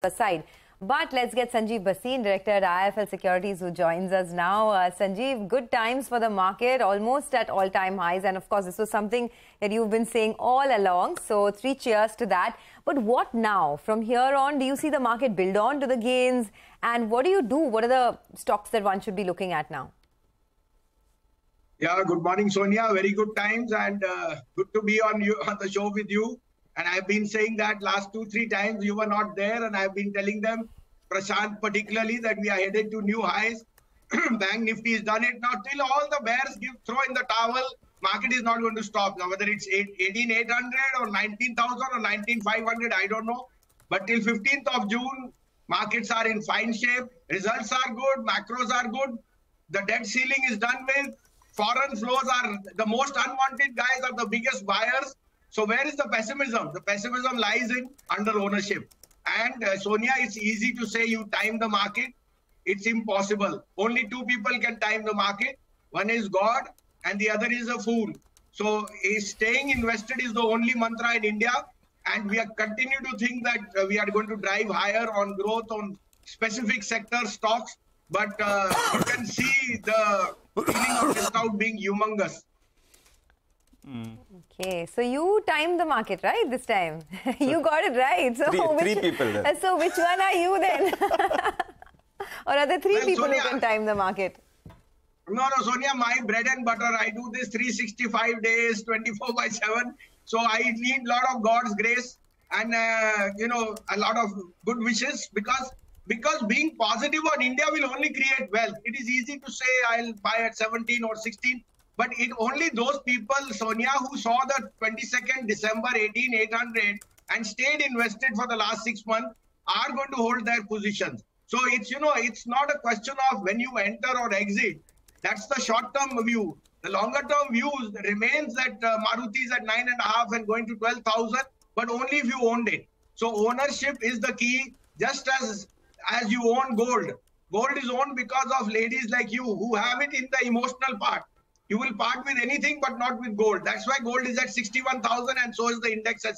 aside. But let's get Sanjiv Bhasin, Director at IIFL Securities, who joins us now. Sanjiv, good times for the market, almost at all-time highs. And of course, this was something that you've been saying all along. So 3 cheers to that. But what now? From here on, do you see the market build on to the gains? And what do you do? What are the stocks that one should be looking at now? Yeah, good morning, Sonia. Very good times and good to be on the show with you. And I've been saying that last 2-3 times you were not there, and I've been telling them, Prashant particularly, that we are headed to new highs. Bank Nifty has done it. Now, till all the bears throw in the towel, market is not going to stop. Now, whether it's 18,800 or 19,000 or 19,500, I don't know. But till 15th of June, markets are in fine shape. Results are good. Macros are good. The debt ceiling is done with. Foreign flows are the most unwanted guys, are the biggest buyers. So where is the pessimism? The pessimism lies in under ownership. And Sonia, it's easy to say you time the market. It's impossible. Only 2 people can time the market. One is God and the other is a fool. So staying invested is the only mantra in India. And we are continue to think that we are going to drive higher on growth on specific sector stocks. But you can see the feeling of missed out being humongous. Okay, so you timed the market, right, this time? You got it right. So three people then. So which one are you then? Or are there 3 people Sonia, who can time the market? No, Sonia, my bread and butter, I do this 365 days, 24/7. So I need a lot of God's grace and, a lot of good wishes because being positive on India will only create wealth. It is easy to say I'll buy at 17 or 16. But only those people, Sonia, who saw the 22nd December 18,800 and stayed invested for the last 6 months are going to hold their positions. So it's not a question of when you enter or exit. That's the short-term view. The longer-term view remains that Maruti is at 9.5 and going to 12,000, but only if you owned it. So ownership is the key, just as you own gold. Gold is owned because of ladies like you who have it in the emotional part. You will part with anything, but not with gold. That's why gold is at 61,000 and so is the index at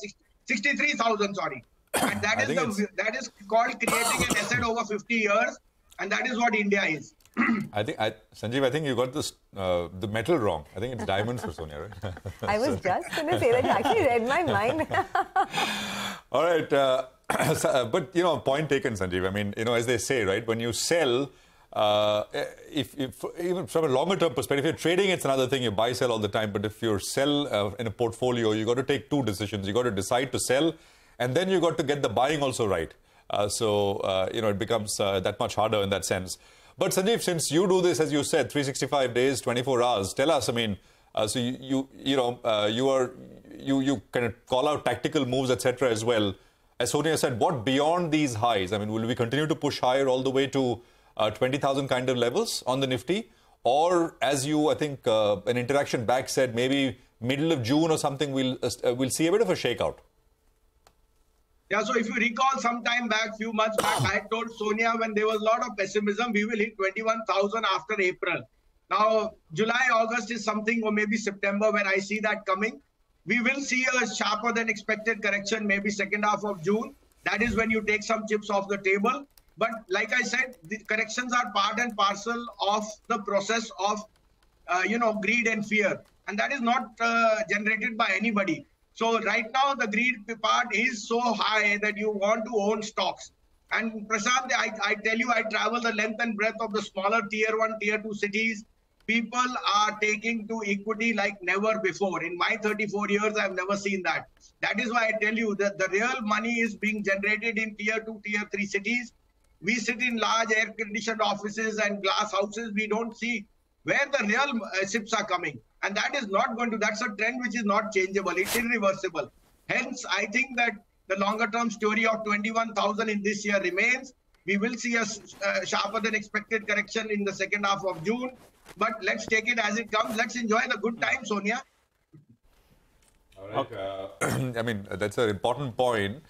63,000, sorry. And that is called creating an asset over 50 years. And that is what India is. Sanjiv, I think you got this, the metal wrong. I think it's diamonds for Sonia, right? I was just going to say that. You actually read my mind. All right. But, point taken, Sanjiv. I mean, as they say, right, when you sell, if even from a longer term perspective, if you're trading, it's another thing. You buy, sell all the time. But if you sell in a portfolio, you got to take 2 decisions. You got to decide to sell, and then you got to get the buying also right. It becomes that much harder in that sense. But Sanjiv, since you do this, as you said, 365 days, 24 hours, tell us. I mean, so you kind of call out tactical moves, etc. as well. As Sonia said, what beyond these highs? I mean, will we continue to push higher all the way to 20,000 kind of levels on the Nifty? Or as you, I think, an interaction back said, maybe middle of June or something, we'll see a bit of a shakeout. Yeah, so if you recall some time back, few months back, I told Sonia when there was a lot of pessimism, we will hit 21,000 after April. Now, July, August is something, or maybe September, when I see that coming. We will see a sharper than expected correction, maybe second half of June. That is when you take some chips off the table. But like I said, the corrections are part and parcel of the process of, greed and fear. And that is not generated by anybody. So right now, the greed part is so high that you want to own stocks. And Prashant, I tell you, I travel the length and breadth of the smaller tier 1, tier 2 cities. People are taking to equity like never before. In my 34 years, I've never seen that. That is why I tell you that the real money is being generated in tier 2, tier 3 cities. We sit in large air-conditioned offices and glass houses. We don't see where the real ships are coming. And that is not going to, that's a trend which is not changeable. It's irreversible. Hence, I think that the longer-term story of 21,000 in this year remains. We will see a sharper than expected correction in the second half of June. But let's take it as it comes. Let's enjoy the good time, Sonia. All right. I mean, that's an important point.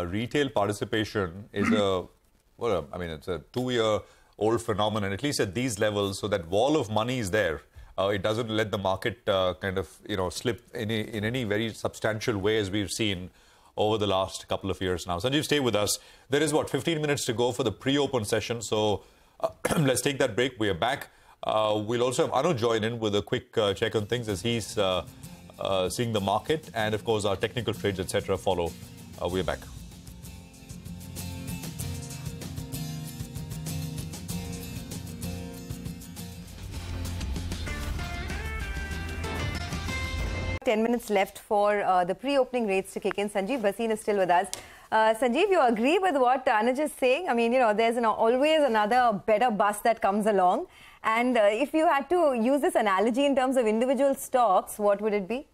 Retail participation is it's a 2-year-old phenomenon, at least at these levels. So that wall of money is there. It doesn't let the market slip in any very substantial way, as we've seen. over the last couple of years now. Sanjiv, stay with us. There is, 15 minutes to go for the pre-open session. So let's take that break. We are back. We'll also have Anuj join in with a quick check on things as he's seeing the market. And, of course, our technical trades, etc. follow. We are back. Ten minutes left for the pre-opening rates to kick in. Sanjiv Bhasin is still with us. Sanjiv, you agree with what Anuj is saying? I mean, there's always another better bus that comes along. And if you had to use this analogy in terms of individual stocks, what would it be?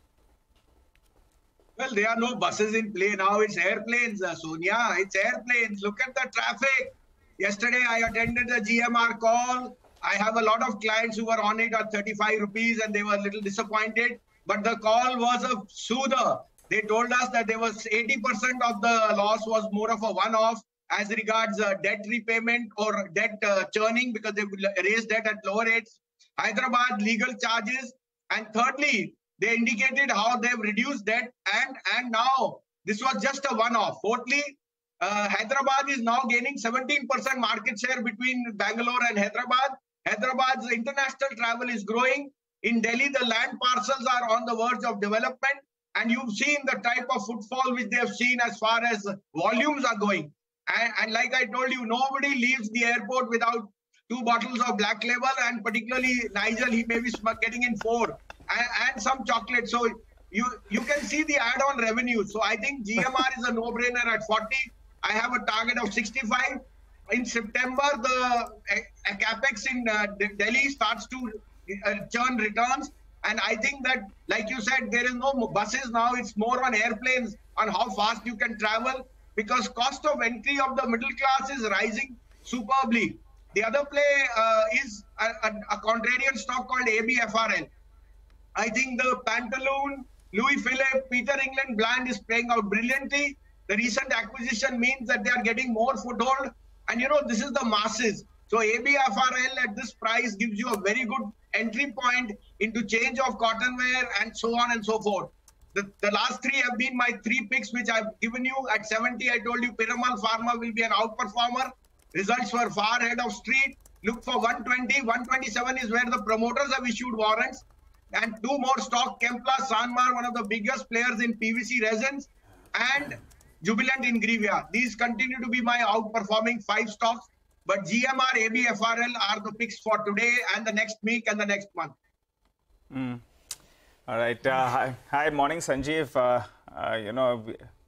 Well, there are no buses in play now. It's airplanes, Sonia. It's airplanes. Look at the traffic. Yesterday, I attended the GMR call. I have a lot of clients who were on it at 35 rupees and they were a little disappointed. But the call was a soother. They told us that there was 80% of the loss was more of a one-off as regards debt repayment or debt churning because they raised debt at lower rates. Hyderabad legal charges. And thirdly, they indicated how they've reduced debt and now this was just a one-off. Fourthly, Hyderabad is now gaining 17% market share between Bangalore and Hyderabad. Hyderabad's international travel is growing. In Delhi, the land parcels are on the verge of development, and you've seen the type of footfall which they have seen as far as volumes are going. And like I told you, nobody leaves the airport without 2 bottles of black label, and particularly Nigel, he may be getting in 4, and some chocolate. So you can see the add-on revenue. So I think GMR is a no-brainer at 40. I have a target of 65. In September, the capex in Delhi starts to churn returns, and I think that, like you said, there is no buses now. It's more on airplanes on how fast you can travel because cost of entry of the middle class is rising superbly. The other play is a contrarian stock called ABFRL. I think the Pantaloon, Louis Philippe, Peter England brand is playing out brilliantly. The recent acquisition means that they are getting more foothold, and this is the masses. So ABFRL at this price gives you a very good entry point into change of cotton wear and so on and so forth. The last 3 have been my 3 picks which I've given you. At 70, I told you Piramal Pharma will be an outperformer. Results were far ahead of street. Look for 120. 127 is where the promoters have issued warrants. And 2 more stock, Kempla, Sanmar, one of the biggest players in PVC resins, and Jubilant Ingrevia. These continue to be my outperforming 5 stocks. But GMR, ABFRL are the picks for today and the next week and the next month. All right. Hi, morning, Sanjiv.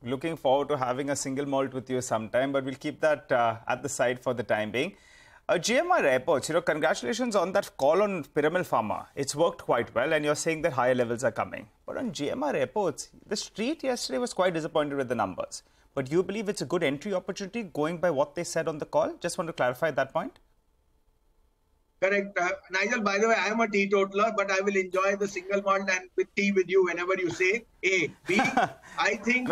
Looking forward to having a single malt with you sometime, but we'll keep that at the side for the time being. GMR Airports, congratulations on that call on Piramal Pharma. It's worked quite well, and you're saying that higher levels are coming. But on GMR Airports, the street yesterday was quite disappointed with the numbers. But you believe it's a good entry opportunity going by what they said on the call? Just want to clarify that point. Correct. Nigel, by the way, I am a teetotaler, but I will enjoy the single malt and with tea with you whenever you say A. B, I think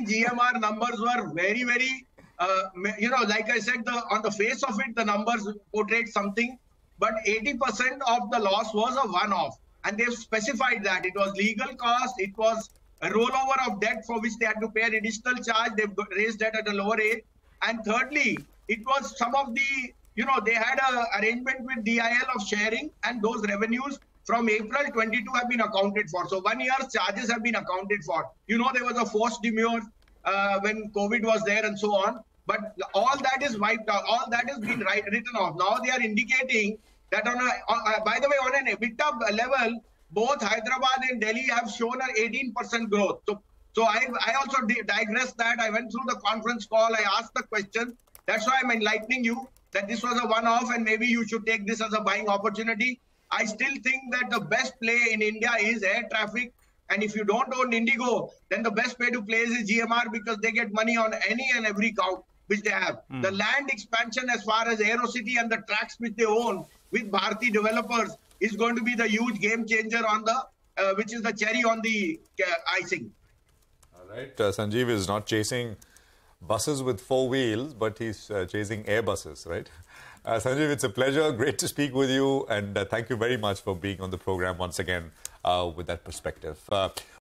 GMR numbers were very, very, like I said, on the face of it, the numbers portrayed something, but 80% of the loss was a one-off. And they've specified that it was legal cost, it was a rollover of debt for which they had to pay an additional charge. They've raised debt at a lower rate. And thirdly, it was some of the, they had an arrangement with DIL of sharing, and those revenues from April 22 have been accounted for. So 1 year's charges have been accounted for. There was a forced demurrer when COVID was there and so on. But all that is wiped out. All that has been written off. Now they are indicating that by the way, on an EBITDA level, both Hyderabad and Delhi have shown an 18% growth. So I also digressed that. I went through the conference call. I asked the question. That's why I'm enlightening you that this was a one-off and maybe you should take this as a buying opportunity. I still think that the best play in India is air traffic. And if you don't own Indigo, then the best way to play is GMR because they get money on any and every count which they have. The land expansion as far as AeroCity and the tracks which they own with Bharti developers is going to be the huge game changer on the, which is the cherry on the icing. All right. Sanjiv is not chasing buses with 4 wheels, but he's chasing Airbuses, right? Sanjiv, it's a pleasure. Great to speak with you. And thank you very much for being on the program once again with that perspective.